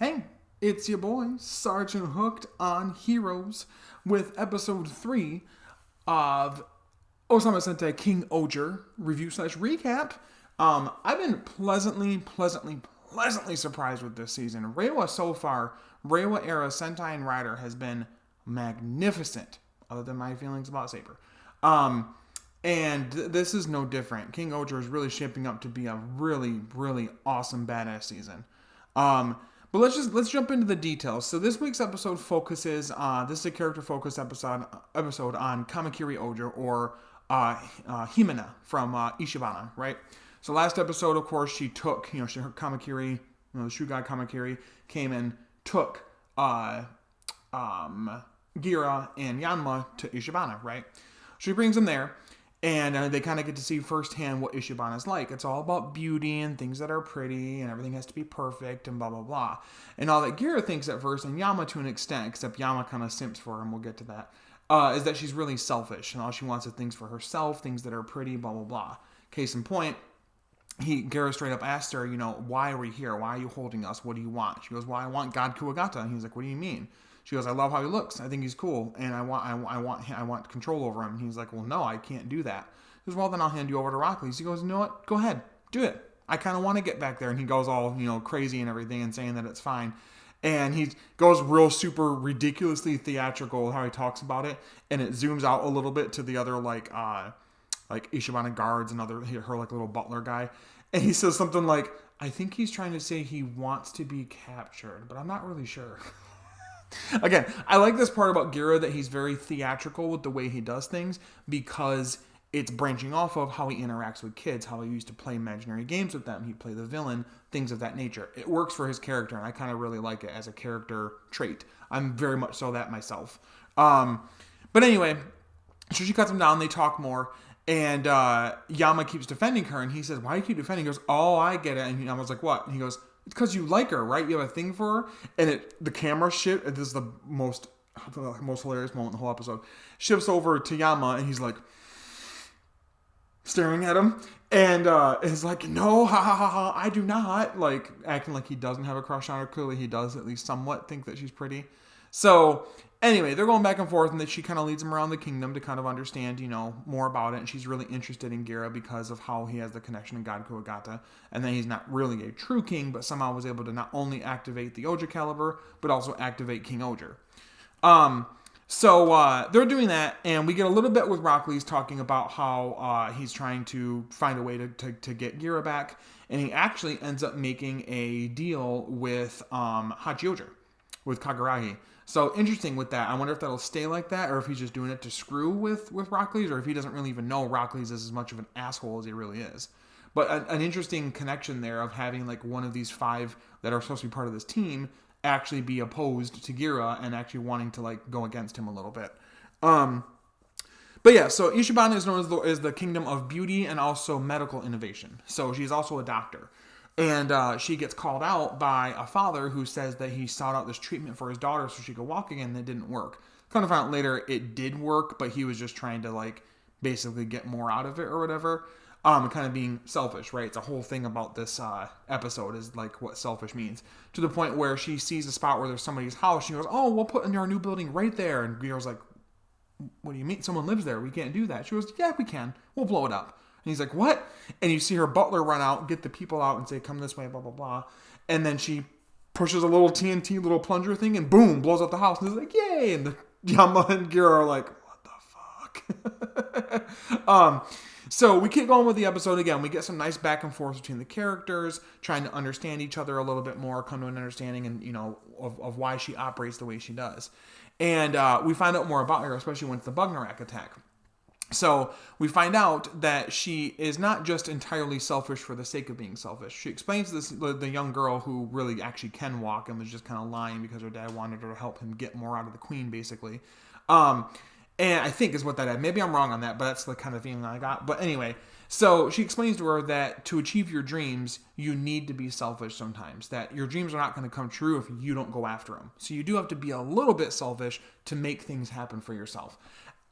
Hey, it's your boy, Sergeant Hooked on Heroes, with episode 3 of Ohsama Sentai King-Ohger review slash recap. I've been pleasantly surprised with this season. Reiwa so far, Reiwa era Sentai and Rider has been magnificent, other than my feelings about Saber. And this is no different. King-Ohger is really shaping up to be a really awesome badass season. But let's jump into the details. So this week's episode focuses this is a character focused episode on Kamakiri Ohger, or Himena from Ishibana, right? So last episode, of course, she took, her Kamakiri, the Shoe God Kamakiri came and took Gira and Yanma to Ishibana, right? She brings them there. And they kind of get to see firsthand what Ishibana is like. It's all about beauty and things that are pretty, and everything has to be perfect, and blah, blah, blah. And all that Gira thinks at first, and Yama to an extent, except Yama kind of simps for her, and we'll get to that, is that she's really selfish, and all she wants is things for herself, things that are pretty, blah, blah, blah. Case in point, Gira straight up asked her, why are we here? Why are you holding us? What do you want? She goes, well, I want God Kuwagata. And he's like, what do you mean? She goes, I love how he looks. I think he's cool, and I want control over him. And he's like, well, no, I can't do that. He goes, well, then I'll hand you over to Rockley's. He goes, you know what? Go ahead, do it. I kind of want to get back there. And he goes all, crazy and everything and saying that it's fine. And he goes real super ridiculously theatrical how he talks about it, and it zooms out a little bit to the other like Ishibana guards and her like little butler guy, and he says something like, I think he's trying to say he wants to be captured, but I'm not really sure. Again, I like this part about Gira, that he's very theatrical with the way he does things, because it's branching off of how he interacts with kids, how he used to play imaginary games with them. He'd play the villain, things of that nature. It works for his character, and I kind of really like it as a character trait. I'm very much so that myself. But anyway, so she cuts him down, they talk more, and Yama keeps defending her, and he says, why do you keep defending? He goes, oh, I get it. And Yama's like, what? And he goes, it's because you like her, right? You have a thing for her. And the camera shift, this is the most hilarious moment in the whole episode, shifts over to Yama, and he's like staring at him, and is like, no, ha, I do not, like acting like he doesn't have a crush on her. Clearly he does at least somewhat think that she's pretty. So anyway, they're going back and forth, and that she kind of leads him around the kingdom to kind of understand, more about it. And she's really interested in Gira because of how he has the connection to God Kuwagata, and then he's not really a true king, but somehow was able to not only activate the Ohger caliber, but also activate King-Ohger. So they're doing that, and we get a little bit with Rockley's talking about how he's trying to find a way to get Gira back, and he actually ends up making a deal with Hachioger, with Kaguragi. So interesting with that. I wonder if that'll stay like that, or if he's just doing it to screw with Rockley's, or if he doesn't really even know Rockley's is as much of an asshole as he really is. But an interesting connection there of having like one of these 5 that are supposed to be part of this team actually be opposed to Gira and actually wanting to like go against him a little bit. But yeah, so Ishibana is known as the kingdom of beauty and also medical innovation. So she's also a doctor. And she gets called out by a father who says that he sought out this treatment for his daughter so she could walk again, and it didn't work. Kind of found out later it did work, but he was just trying to like basically get more out of it or whatever. Kind of being selfish, right? It's a whole thing about this episode is like what selfish means. To the point where she sees a spot where there's somebody's house. She goes, oh, we'll put in our new building right there. And Gira's like, what do you mean? Someone lives there. We can't do that. She goes, yeah, we can. We'll blow it up. And he's like, what? And you see her butler run out, get the people out and say, come this way, blah, blah, blah. And then she pushes a little TNT little plunger thing and boom, blows up the house. And he's like, yay. And the Yama and Gira are like, what the fuck? So we keep going with the episode again. We get some nice back and forth between the characters, trying to understand each other a little bit more, come to an understanding and, of why she operates the way she does. And we find out more about her, especially when it's the Bugnarak attack. So we find out that she is not just entirely selfish for the sake of being selfish. She explains this the young girl who really actually can walk and was just kind of lying because her dad wanted her to help him get more out of the queen, basically. And I think is what that is. Maybe I'm wrong on that, but that's the kind of feeling I got. But anyway, so she explains to her that to achieve your dreams, you need to be selfish sometimes. That your dreams are not going to come true if you don't go after them. So you do have to be a little bit selfish to make things happen for yourself.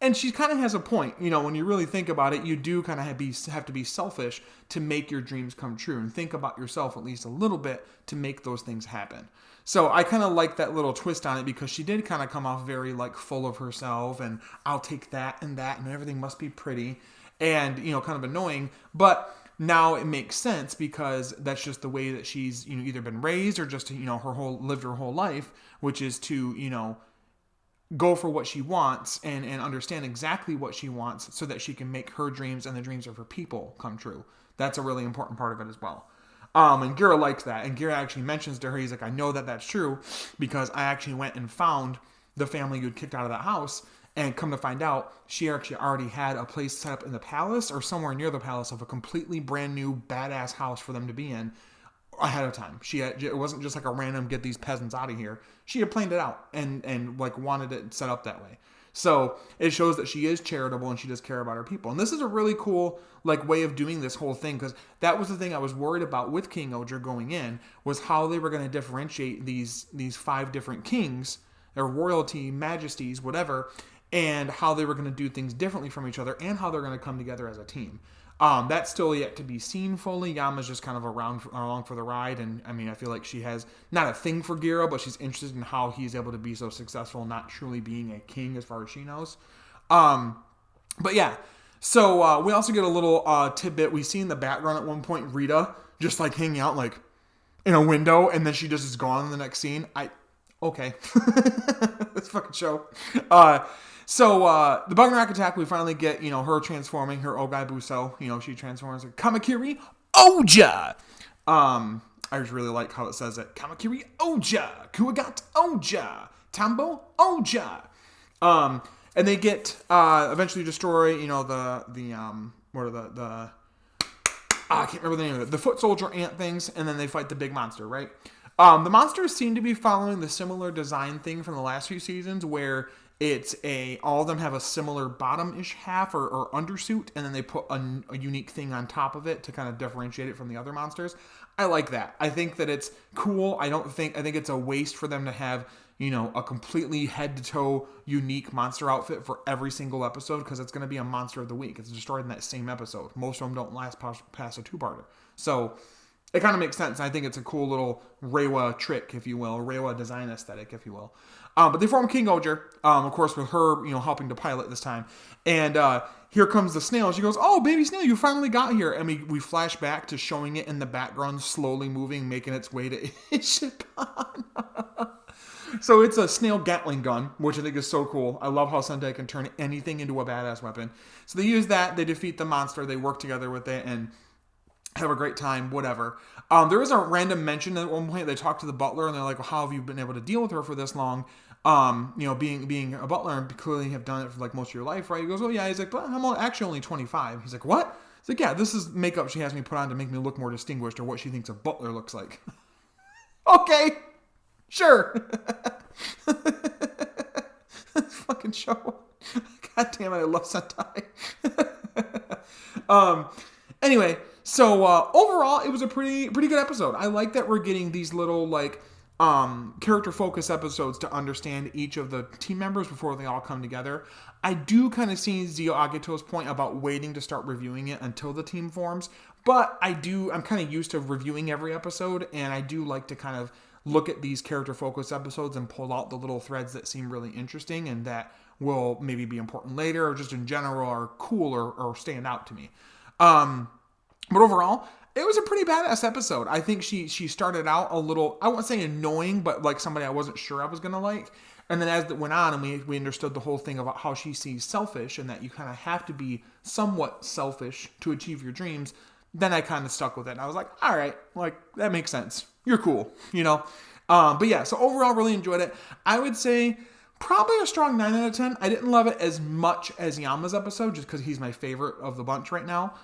And she kind of has a point. You know, when you really think about it, you do kind of have to be selfish to make your dreams come true and think about yourself at least a little bit to make those things happen. So I kind of like that little twist on it because she did kind of come off very like full of herself and I'll take that and everything must be pretty and, you know, kind of annoying. But now it makes sense because that's just the way that she's, you know, either been raised or just, you know, lived her whole life, which is to, you know, go for what she wants and understand exactly what she wants so that she can make her dreams and the dreams of her people come true. That's a really important part of it as well. And Gira likes that. And Gira actually mentions to her, he's like, I know that that's true because I actually went and found the family you'd kicked out of that house. And come to find out, she actually already had a place set up in the palace or somewhere near the palace of a completely brand new badass house for them to be in ahead of time. It wasn't just like a random get these peasants out of here. She had planned it out and like wanted it set up that way. So it shows that she is charitable and she does care about her people. And this is a really cool like way of doing this whole thing because that was the thing I was worried about with King-Ohger going in was how they were going to differentiate these 5 different kings or royalty, majesties, whatever, and how they were going to do things differently from each other and how they're going to come together as a team. That's still yet to be seen fully. Yama's just kind of along for the ride. And I mean, I feel like she has not a thing for Gira, but she's interested in how he's able to be so successful, not truly being a king as far as she knows. But yeah, so we also get a little tidbit. We see in the background at one point, Rita just like hanging out like in a window and then she just is gone in the next scene. Okay. This fucking show. So the Bugnarok attack, we finally get, you know, her transforming, her Ogai Buso. You know, she transforms her Kamakiri Oja. I just really like how it says it. Kamakiri Oja. Kuagat Oja. Tambo Oja. And they get, eventually destroy, you know, I can't remember the name of it. The foot soldier ant things, and then they fight the big monster, right? The monsters seem to be following the similar design thing from the last few seasons where it's all of them have a similar bottom-ish half or undersuit, and then they put a unique thing on top of it to kind of differentiate it from the other monsters. I like that. I think that it's cool. I think it's a waste for them to have, you know, a completely head-to-toe unique monster outfit for every single episode because it's going to be a monster of the week. It's destroyed in that same episode. Most of them don't last past a 2-parter. So it kind of makes sense. I think it's a cool little Reiwa trick, if you will, Reiwa design aesthetic, if you will. But they form King-Ohger, of course, with her, you know, helping to pilot this time. And here comes the snail. She goes, "Oh, baby snail, you finally got here." And we flash back to showing it in the background, slowly moving, making its way to Ishipan. So it's a snail Gatling gun, which I think is so cool. I love how Sentai can turn anything into a badass weapon. So they use that. They defeat the monster. They work together with it and have a great time, whatever. There is a random mention at one point. They talk to the butler and they're like, well, how have you been able to deal with her for this long? You know, being a butler and clearly have done it for like most of your life, right? He goes, oh yeah. He's like, but I'm actually only 25. He's like, what? He's like, yeah, this is makeup she has me put on to make me look more distinguished or what she thinks a butler looks like. Okay, sure. This fucking show. God damn it, I love Sentai. Anyway, so overall, it was a pretty good episode. I like that we're getting these little like character focus episodes to understand each of the team members before they all come together. I do kind of see Zio Ageto's point about waiting to start reviewing it until the team forms, but I'm kind of used to reviewing every episode, and I do like to kind of look at these character focus episodes and pull out the little threads that seem really interesting and that will maybe be important later or just in general are cool or stand out to me. But overall, it was a pretty badass episode. I think she started out a little, I won't say annoying, but like somebody I wasn't sure I was going to like. And then as it went on and we understood the whole thing about how she sees selfish and that you kind of have to be somewhat selfish to achieve your dreams, then I kind of stuck with it. And I was like, all right, like that makes sense. You're cool, you know? But yeah, so overall really enjoyed it. I would say probably a strong 9 out of 10. I didn't love it as much as Yama's episode just because he's my favorite of the bunch right now.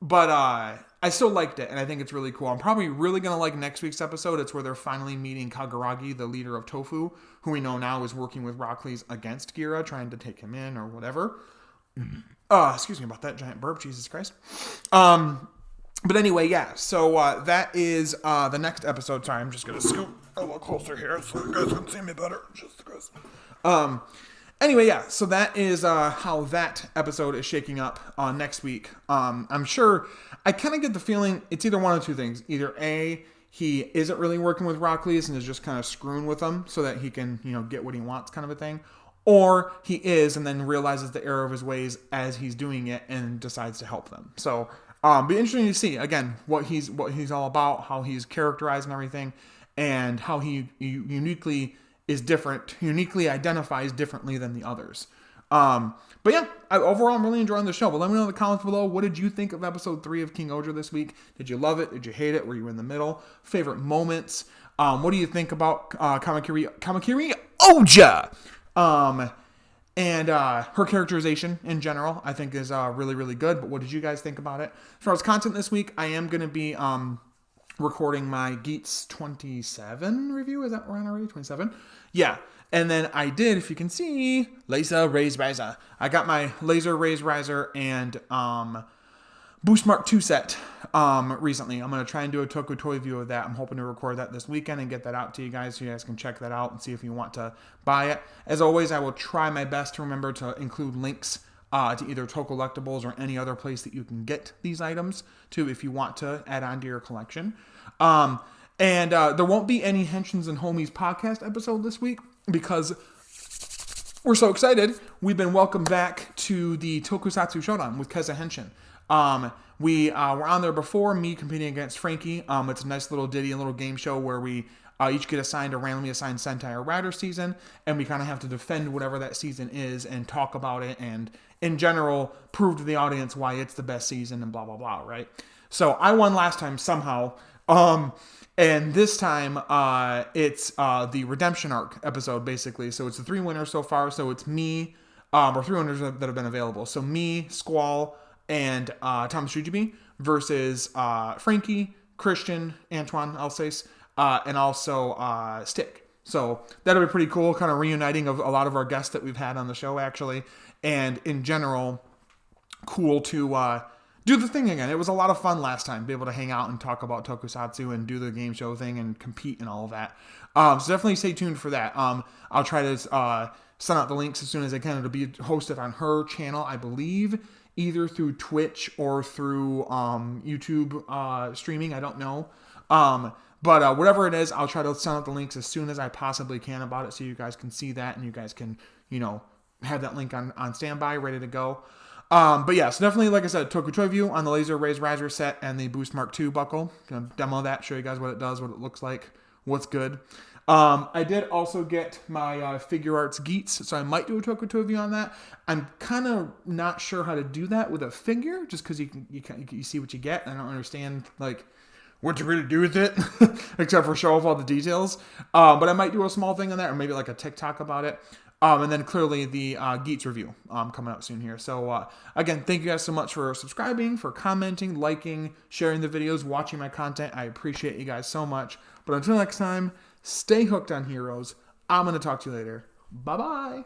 But I still liked it, and I think it's really cool. I'm probably really going to like next week's episode. It's where they're finally meeting Kaguragi, the leader of Tofu, who we know now is working with Rockley's against Gira, trying to take him in or whatever. Excuse me about that giant burp, Jesus Christ. But anyway, yeah, so that is the next episode. Sorry, I'm just going to scoot a little closer here so you guys can see me better. Jesus Christ. Anyway, yeah, so that is how that episode is shaking up next week. I'm sure, I kind of get the feeling it's either one of two things. Either A, he isn't really working with Rockleys and is just kind of screwing with them so that he can, get what he wants kind of a thing. Or he is and then realizes the error of his ways as he's doing it and decides to help them. So, be interesting to see, again, what he's all about, how he's characterized and everything, and how he uniquely identifies differently than the others. But yeah, overall, I'm really enjoying the show. But let me know in the comments below, what did you think of episode 3 of King-Ohger this week? Did you love it? Did you hate it? Were you in the middle? Favorite moments? What do you think about Kamakiri Ohja? And her characterization in general, I think is really, really good. But what did you guys think about it? As far as content this week, I am going to be recording my Geats 27 review. Is that we're on already? 27? Yeah. And then I did, if you can see, Laser Raise Riser. I got my Laser Raise Riser and Boost Mark 2 set recently. I'm going to try and do a Toku Toy view of that. I'm hoping to record that this weekend and get that out to you guys so you guys can check that out and see if you want to buy it. As always, I will try my best to remember to include links to either Tokollectibles or any other place that you can get these items to if you want to add on to your collection. And there won't be any Henshins and Homies podcast episode this week because we're so excited. We've been welcomed back to the Tokusatsu Showdown with Keza Henshin. We were on there before, me competing against Frankie. It's a nice little ditty, a little game show where we each get assigned a randomly assigned Sentai or Rider season, and we kind of have to defend whatever that season is and talk about it and, in general, prove to the audience why it's the best season and blah, blah, blah, right? So I won last time somehow. And this time, it's the Redemption Arc episode, basically. So it's the 3 winners so far. So it's me, or 3 winners that have been available. So me, Squall, and Thomas Shujibi versus Frankie, Christian, Antoine Alsace, and also Stick. So that'll be pretty cool, kind of reuniting of a lot of our guests that we've had on the show, actually. And in general, cool to do the thing again. It was a lot of fun last time, be able to hang out and talk about Tokusatsu and do the game show thing and compete and all of that. So definitely stay tuned for that. I'll try to send out the links as soon as I can. It'll be hosted on her channel, I believe, either through Twitch or through YouTube streaming. I don't know. But whatever it is, I'll try to send out the links as soon as I possibly can about it so you guys can see that and you guys can, have that link on standby, ready to go. But yeah, so definitely, like I said, Toku Toy View on the Laser Raise Riser set and the Boost Mark 2 buckle. Gonna demo that, show you guys what it does, what it looks like, what's good. I did also get my Figure Arts Geats, so I might do a Toku Toy View on that. I'm kind of not sure how to do that with a figure, just because you see what you get. I don't understand, what to really do with it, except for show off all the details. But I might do a small thing on that, or maybe like a TikTok about it. And then clearly the Geats review coming up soon here. So again, thank you guys so much for subscribing, for commenting, liking, sharing the videos, watching my content. I appreciate you guys so much. But until next time, stay hooked on heroes. I'm going to talk to you later. Bye-bye.